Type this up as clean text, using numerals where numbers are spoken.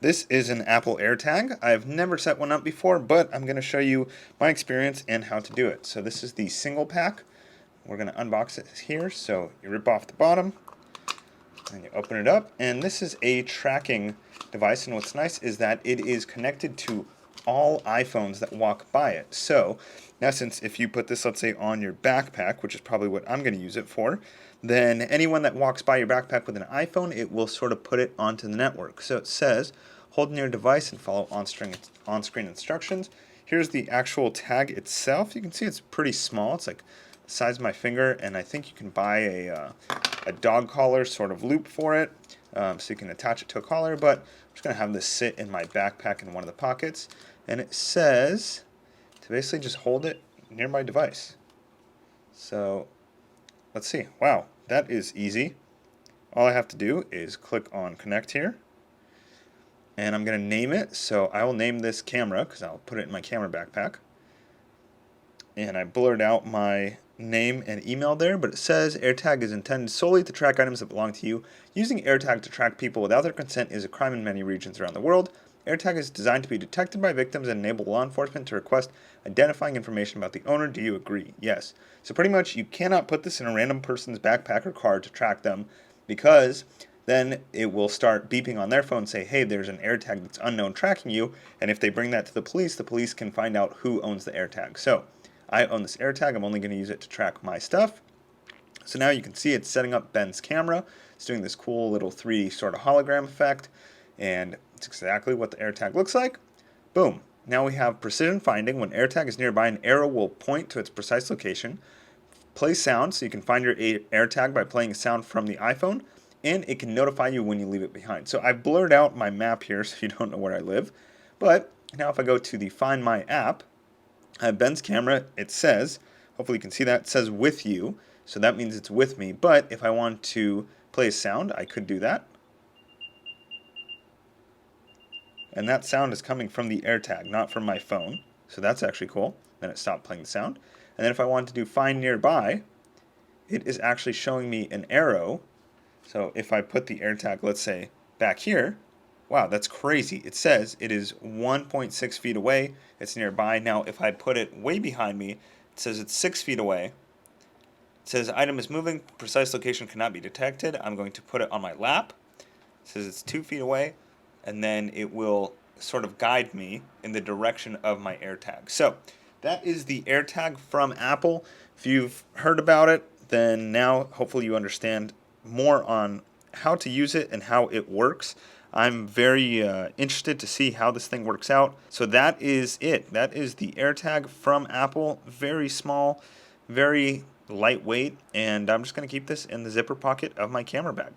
This is an Apple AirTag. I've never set one up before, but I'm going to show you my experience and how to do it. So this is the single pack. We're going to unbox it here. So you rip off the bottom and you open it up, and this is a tracking device, and what's nice is that it is connected to all iPhones that walk by it. So in essence, if you put this, let's say, on your backpack, which is probably what I'm going to use it for, then anyone that walks by your backpack with an iPhone, it will sort of put it onto the network. So it says, hold near your device and follow on-screen instructions. Here's the actual tag itself. You can see it's pretty small. It's like the size of my finger, and I think you can buy a dog collar sort of loop for it, so you can attach it to a collar, but I'm just going to have this sit in my backpack in one of the pockets, and it says to basically just hold it near my device. So let's see. Wow, that is easy. All I have to do is click on connect here, and I'm going to name it. So I will name this camera because I'll put it in my camera backpack, and I blurred out my name and email there, but it says AirTag is intended solely to track items that belong to you. Using AirTag to track people without their consent is a crime in many regions around the world. AirTag is designed to be detected by victims and enable law enforcement to request identifying information about the owner. Do you agree? Yes. So pretty much you cannot put this in a random person's backpack or car to track them, because then it will start beeping on their phone and say, hey, there's an AirTag that's unknown tracking you, and if they bring that to the police can find out who owns the AirTag. So I own this AirTag. I'm only going to use it to track my stuff. So now you can see it's setting up Ben's camera. It's doing this cool little 3D sort of hologram effect, and it's exactly what the AirTag looks like. Boom. Now we have precision finding. When AirTag is nearby, an arrow will point to its precise location. Play sound, so you can find your AirTag by playing a sound from the iPhone, and it can notify you when you leave it behind. So I've blurred out my map here so you don't know where I live. But now if I go to the Find My app, I have Ben's camera. It says, hopefully you can see that, it says with you, so that means it's with me. But if I want to play a sound, I could do that. And that sound is coming from the AirTag, not from my phone. So that's actually cool. Then it stopped playing the sound. And then if I want to do Find Nearby, it is actually showing me an arrow. So if I put the AirTag, let's say, back here, wow, that's crazy. It says it is 1.6 feet away. It's nearby. Now, if I put it way behind me, it says it's 6 feet away. It says item is moving. Precise location cannot be detected. I'm going to put it on my lap. It says it's 2 feet away. And then it will sort of guide me in the direction of my AirTag. So that is the AirTag from Apple. If you've heard about it, then now hopefully you understand more on how to use it and how it works. I'm very interested to see how this thing works out. So that is it. That is the AirTag from Apple. Very small, very lightweight, and I'm just going to keep this in the zipper pocket of my camera bag.